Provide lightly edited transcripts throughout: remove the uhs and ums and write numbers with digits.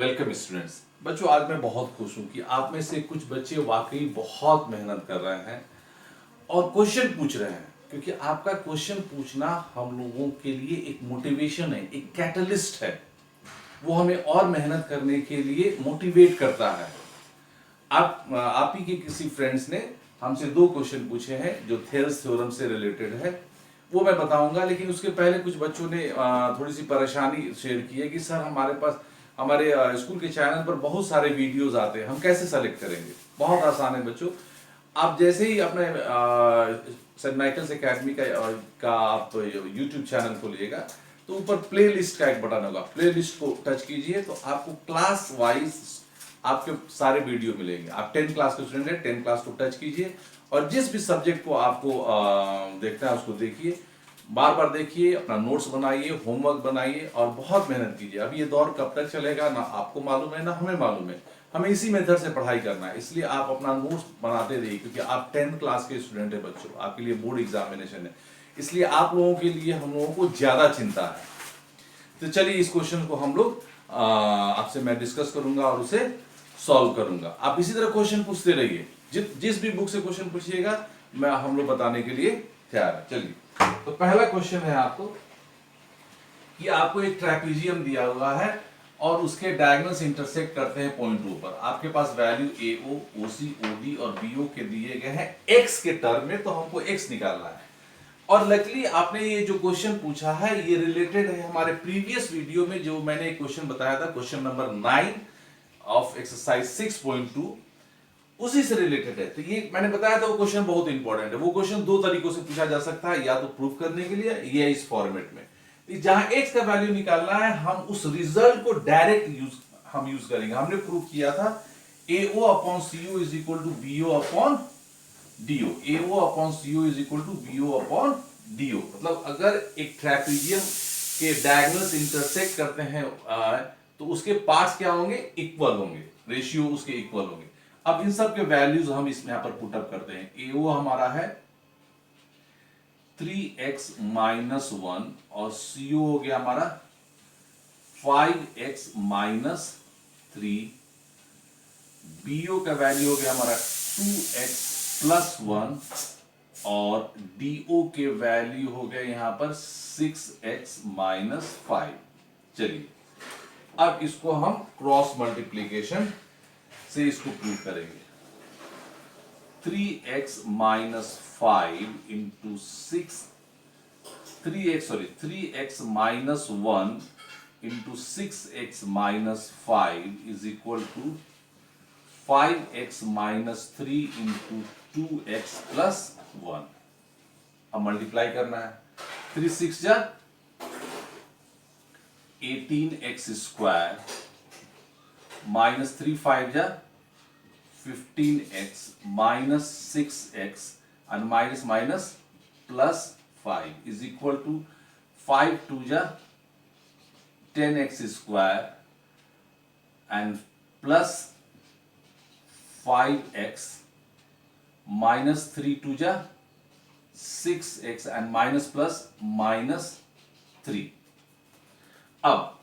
Welcome students. बच्चों, आज मैं बहुत खुश हूं कि आप में से कुछ बच्चे वाकई बहुत मेहनत कर रहे हैं और क्वेश्चन पूछ रहे हैं, क्योंकि आपका क्वेश्चन पूछना हम लोगों के लिए एक मोटिवेशन है, एक कैटलिस्ट है। वो हमें और मेहनत करने के लिए मोटिवेट करता है। आप ही के किसी फ्रेंड्स ने हमसे 2 क्वेश्चन पूछे हैं जो थेल्स थ्योरम से रिलेटेड है, वो मैं बताऊंगा। लेकिन उसके पहले कुछ बच्चों ने थोड़ी सी परेशानी शेयर की है कि सर हमारे पास हमारे स्कूल के चैनल पर बहुत सारे वीडियोस आते हैं, हम कैसे सेलेक्ट करेंगे। बहुत आसान है बच्चों। आप जैसे ही अपने सेंट माइकल्स एकेडमी का आप यूट्यूब चैनल खोलिएगा तो ऊपर प्ले लिस्ट का एक बटन होगा। प्ले लिस्ट को टच कीजिए तो आपको क्लास वाइज आपके सारे वीडियो मिलेंगे। आप 10 क्लास के स्टूडेंट हैं, 10 क्लास को टच कीजिए और जिस भी सब्जेक्ट को आपको देखना है उसको देखिए, बार बार देखिए, अपना नोट्स बनाइए, होमवर्क बनाइए और बहुत मेहनत कीजिए। अब ये दौर कब तक चलेगा ना आपको मालूम है ना हमें मालूम है। हमें इसी मेथड से पढ़ाई करना है, इसलिए आप अपना नोट्स बनाते रहिए, क्योंकि आप 10th क्लास के स्टूडेंट है बच्चों, आपके लिए बोर्ड एग्जामिनेशन है, इसलिए आप लोगों के लिए हम लोगों को ज्यादा चिंता है। तो चलिए इस क्वेश्चन को हम लोग आपसे मैं डिस्कस करूंगा और उसे सॉल्व करूंगा। आप इसी तरह क्वेश्चन पूछते रहिए, जिस भी बुक से क्वेश्चन पूछिएगा मैं हम लोग बताने के लिए तैयार है। चलिए, तो पहला क्वेश्चन है आपको कि आपको एक ट्रेपेजियम दिया हुआ है और उसके डायगोनल्स इंटरसेक्ट करते हैं पॉइंट ओ पर। आपके पास वैल्यू ए ओ, ओ सी, ओ डी और बी ओ के दिए गए हैं एक्स के टर्म में, तो हमको एक्स निकालना है। और लकीली आपने ये जो क्वेश्चन पूछा है ये रिलेटेड है हमारे प्रीवियस वीडियो में, जो मैंने एक क्वेश्चन बताया था, क्वेश्चन नंबर 9 ऑफ एक्सरसाइज 6.2, उसी से रिलेटेड है। तो ये मैंने बताया था वो क्वेश्चन बहुत इंपॉर्टेंट है। वो क्वेश्चन 2 तरीकों से पूछा जा सकता है, या तो प्रूव करने के लिए या इस फॉर्मेट में। जहां एक्स का वैल्यू निकालना है हम उस रिजल्ट को डायरेक्ट यूज करेंगे। हमने प्रूव किया था AO upon CO is equal to BO upon DO। AO upon CO is equal to BO upon DO। मतलब अगर एक ट्रेपेजियम के डायगोनल्स इंटरसेक्ट करते हैं तो उसके पार्ट्स क्या होंगे, इक्वल होंगे, रेशियो उसके इक्वल होंगे। अब इन सब के वैल्यूज हम इसमें यहां पर पुटअप करते हैं। AO हमारा है 3x माइनस 1 और CO हो गया हमारा 5x माइनस 3। BO का वैल्यू हो गया हमारा 2x प्लस 1 और DO के वैल्यू हो गया यहां पर 6x माइनस 5। चलिए, अब इसको हम क्रॉस मल्टीप्लीकेशन से इसको प्रूव करेंगे। 3x minus 5 into 3x minus 1 into 6x minus 5 is equal to 5x minus 3 into 2x plus 1। अब मल्टीप्लाई करना है। 3 6 जा 18x स्क्वायर माइनस 3 5 जा 15x minus 6x and minus minus plus 5 is equal to 5 2 जा 10x square and plus 5x minus 3 2 जा 6x and minus plus minus 3। अब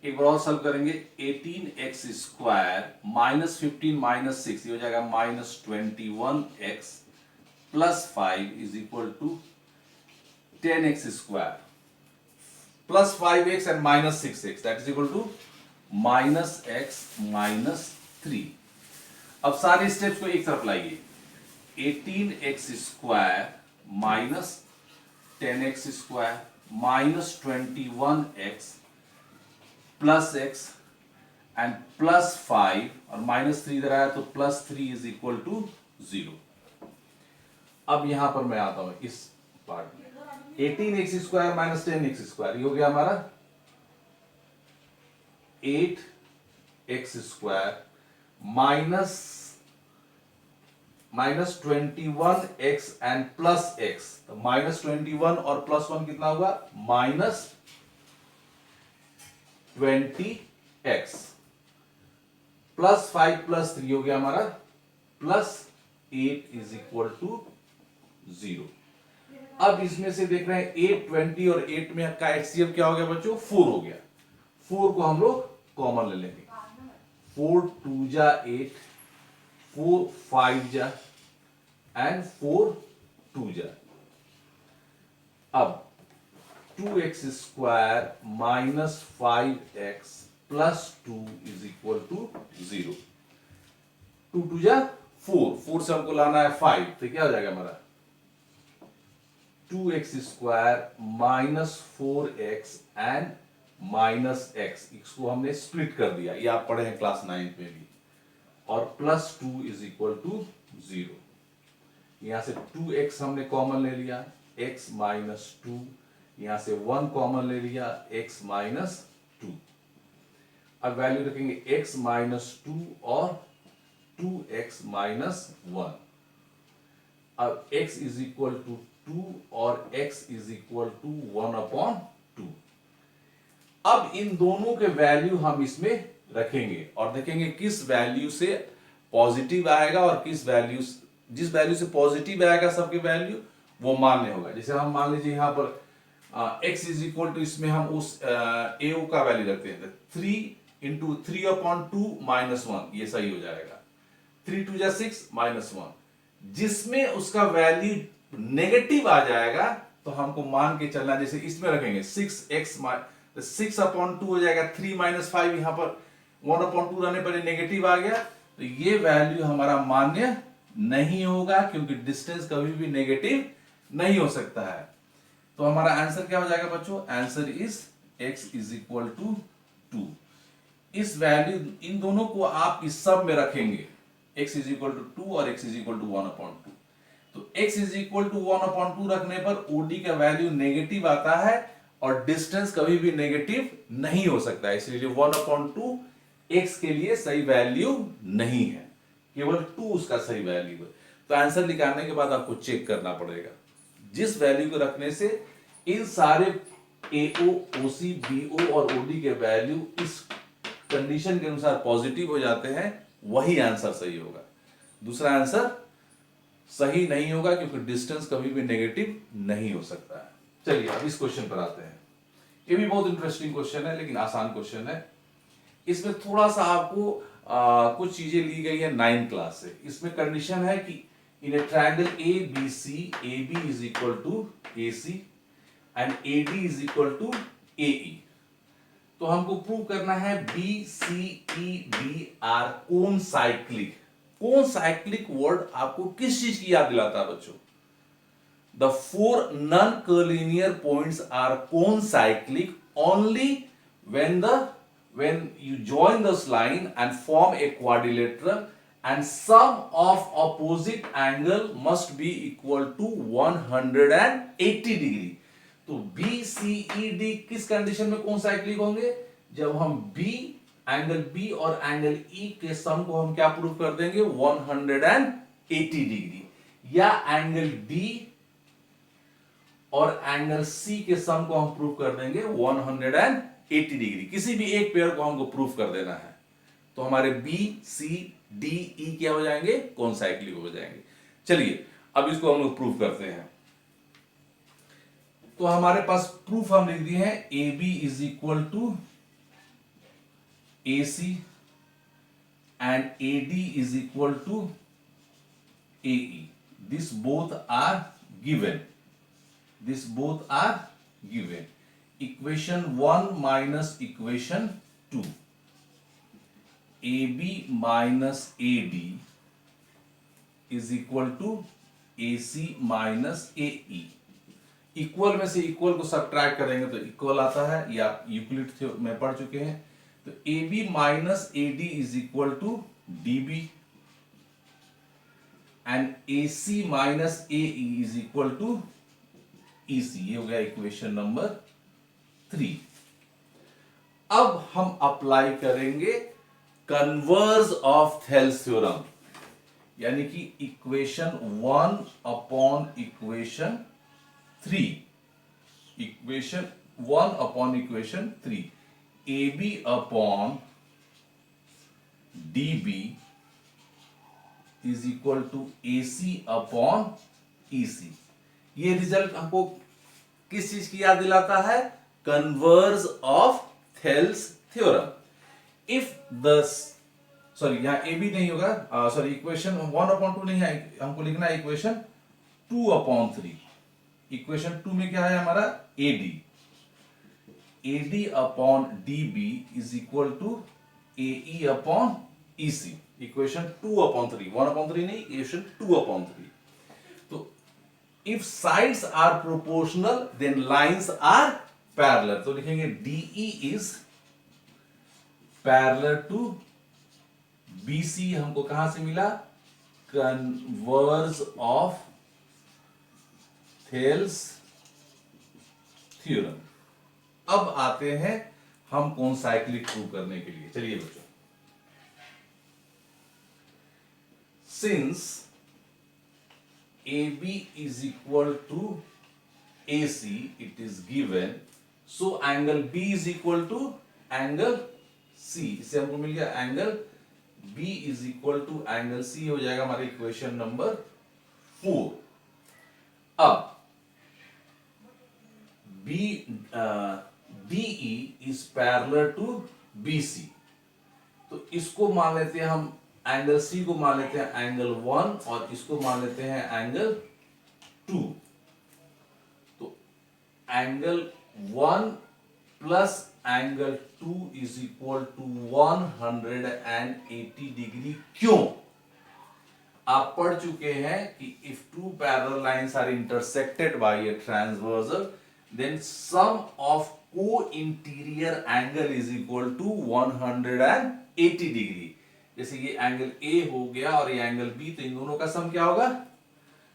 एक बार और सॉल्व करेंगे। 18x स्क्वायर माइनस 15 माइनस 6 ये हो जाएगा minus 21x plus 5 is equal to 10x square plus 5x and minus 6x that is equal to minus x minus 3। अब सारे स्टेप्स को एक तरफ लाइए। 18x square minus 10x square minus 21x plus x and plus 5 और minus 3 इधर आया तो प्लस 3 इज इक्वल टू 0। अब यहां पर मैं आता हूं इस पार्ट में। 18x square minus 10x square ये हो गया हमारा 8x square minus 21x and plus x। तो माइनस 21 और प्लस 1 कितना हुआ, माइनस 20x प्लस 5 प्लस 3 हो गया हमारा प्लस 8 इज इक्वल टू 0। अब इसमें से देख रहे हैं 8 20 और 8 में का एचसीएफ क्या हो गया बच्चों, 4 हो गया। 4 को हम लोग कॉमन ले लेंगे। 4 2 जा 8, 4 5 जा एंड 4 2 जा। अब 2x square minus 5x plus 2 is equal to 0। 2 2 जा 4, 4 से हमको लाना है 5, तो क्या हो जाएगा हमारा 2x square minus 4x and minus x, इसको हमने स्प्लिट कर दिया, ये आप पढ़े हैं क्लास 9 में भी, और प्लस 2 इज इक्वल टू 0। यहां से 2x हमने कॉमन ले लिया, x माइनस 2, यहां से 1 कॉमन ले लिया, x माइनस 2। अब वैल्यू रखेंगे x माइनस 2 और 2x माइनस 1। अब x इज इक्वल टू 2 और x इज इक्वल टू 1/2। अब इन दोनों के वैल्यू हम इसमें रखेंगे और देखेंगे किस वैल्यू से पॉजिटिव आएगा और जिस वैल्यू से पॉजिटिव आएगा सबके वैल्यू वो मान्य होगा। जैसे हम मान लीजिए यहां पर x इज इक्वल टू, इसमें हम उस a का वैल्यू रखते हैं 3 इंटू 3/2 माइनस 1, ये सही हो जाएगा। 3 2 जा 6 माइनस 1, जिसमें उसका वैल्यू नेगेटिव आ जाएगा तो हमको मान के चलना, जैसे इसमें रखेंगे 6x 6/2 हो जाएगा, 3 माइनस 5, यहां पर 1/2 रहने पर नेगेटिव आ गया, तो ये वैल्यू हमारा मान्य नहीं होगा क्योंकि डिस्टेंस कभी भी नेगेटिव नहीं हो सकता है। तो हमारा आंसर क्या हो जाएगा बच्चों, answer is x is equal to 2। इस वैल्यू इन दोनों को आप इस सब में रखेंगे, x इज इक्वल टू 2 और x इज इक्वल टू 1/2। तो x इज इक्वल टू 1/2 रखने पर OD का वैल्यू नेगेटिव आता है और डिस्टेंस कभी भी नेगेटिव नहीं हो सकता है, इसलिए 1/2 x के लिए सही वैल्यू नहीं है, केवल 2 उसका सही वैल्यू है। तो आंसर निकालने के बाद आपको चेक करना पड़ेगा, जिस वैल्यू को रखने से इन सारे AO, OC, BO और OD के वैल्यू इस कंडीशन के अनुसार पॉजिटिव हो जाते हैं, वही आंसर सही होगा। दूसरा आंसर सही नहीं होगा क्योंकि डिस्टेंस कभी भी नेगेटिव नहीं हो सकता है। चलिए अब इस क्वेश्चन पर आते हैं। ये भी बहुत इंटरेस्टिंग क्वेश्चन है लेकिन आसान क्वेश्चन है। इसमें थोड़ा सा आपको कुछ चीजें ली गई है 9th क्लास से। इसमें कंडीशन है कि in a triangle ABC, AB is equal to AC and AD is equal to AE। तो हमको प्रूव करना है BCED are concyclic. Concyclic word आपको किस चीज की याद दिलाता है बच्चों? The 4 non-collinear points are cone-cyclic only when you join this line and form a quadrilateral and sum of opposite angle must be equal to 180 degree। तो BCED किस कंडीशन में कौन साइक्लिक होंगे? जब हम एंगल B और एंगल E के सम को हम क्या प्रूव कर देंगे? 180 डिग्री। या एंगल B और एंगल C के सम को हम प्रूव कर देंगे 180 डिग्री। किसी भी एक पेयर को हमको प्रूव कर देना है तो हमारे B, C, D, E क्या हो जाएंगे? कौन साइक्लिक हो जाएंगे। चलिए अब इसको हम लोग प्रूव करते हैं। तो हमारे पास प्रूफ हम लिख दिए हैं AB is equal to AC and AD is equal to AE। This both are given. Equation 1 minus equation 2। AB minus AD is equal to AC minus AE। Equal में से इक्वल को सब्ट्रैक्ट करेंगे तो equal आता है, या Euclid में पढ़ चुके हैं। तो AB minus AD is equal to DB and AC minus AE is equal to EC। ये हो गया इक्वेशन नंबर 3। अब हम अप्लाई करेंगे कन्वर्स ऑफ थेल्स थ्योरम, यानी कि equation 1 upon equation 3। Equation 1 upon equation 3। AB upon DB is equal to AC upon EC। ये result हमको किस चीज की याद दिलाता है? Converse of Thales theorem. If the sorry यहाँ ए बी नहीं होगा, सॉरी इक्वेशन 1/2 नहीं है, हमको लिखना है इक्वेशन 2/3। इक्वेशन 2 में क्या है हमारा AD, AD upon DB is equal to AE upon EC। Equation 2/3, 1/3 नहीं, इक्वेशन 2/3। तो if sides are proportional then lines are parallel, तो लिखेंगे DE is parallel to BC। हमको कहां से मिला, कन्वर्ज ऑफ थेल्स थ्योरम। अब आते हैं हम कौन साइक्लिक प्रूव करने के लिए। चलिए बच्चों, since AB is equal to AC, it is given, so angle B is equal to angle C। इससे हमको मिल गया angle B is equal to angle C, हो जाएगा हमारी इक्वेशन नंबर 4। अब DE is parallel to BC, तो इसको मान लेते हैं हम एंगल C को मान लेते हैं एंगल 1 और इसको मान लेते हैं एंगल 2। तो angle 1 plus angle 2 is equal to 180 degree. क्यों? आप पढ़ चुके हैं कि if two parallel lines are intersected by a transversal then sum of co-interior angle is equal to 180 degree. जैसे ये एंगल A हो गया और ये एंगल B, तो इन दोनों का सम क्या होगा,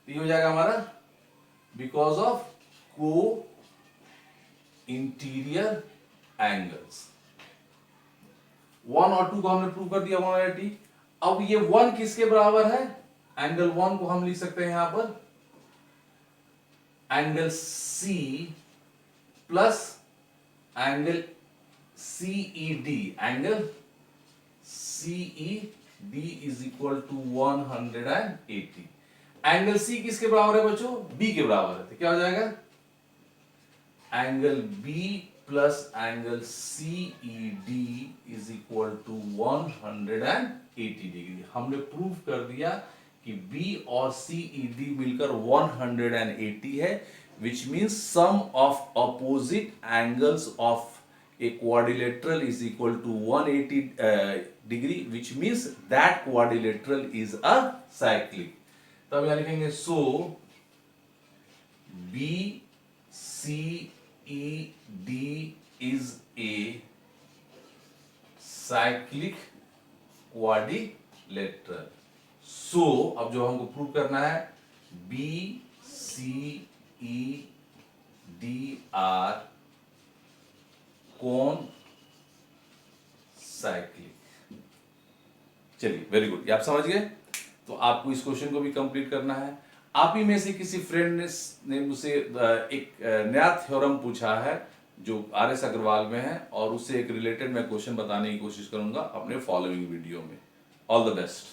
ये हो जाएगा हमारा बिकॉज ऑफ को इंटीरियर एंगल्स। 1 और 2 को हमने प्रूव कर दिया 180। अब ये 1 किसके बराबर है, एंगल 1 को हम लिख सकते हैं यहां पर angle C plus angle CED, angle CED is equal to 180। Angle C किसके बराबर है बच्चों, B के बराबर है, तो क्या हो जाएगा angle B plus angle CED is equal to 180 degree. हमने प्रूव कर दिया कि B और CED मिलकर 180 है, which means sum of opposite angles of a quadrilateral is equal to 180 degree, which means that quadrilateral is a cyclic। तो अब यहां लिखेंगे so BCED is a cyclic quadrilateral। so अब जो हमको प्रूव करना है BCED are कौन साइक्लिक। चलिए वेरी गुड, ये आप समझ गए। तो आपको इस क्वेश्चन को भी कंप्लीट करना है। आप ही में से किसी फ्रेंड ने मुझसे एक नया थ्योरम पूछा है जो RS अग्रवाल में है, और उससे एक रिलेटेड मैं क्वेश्चन बताने की कोशिश करूंगा अपने फॉलोइंग वीडियो में। All the best.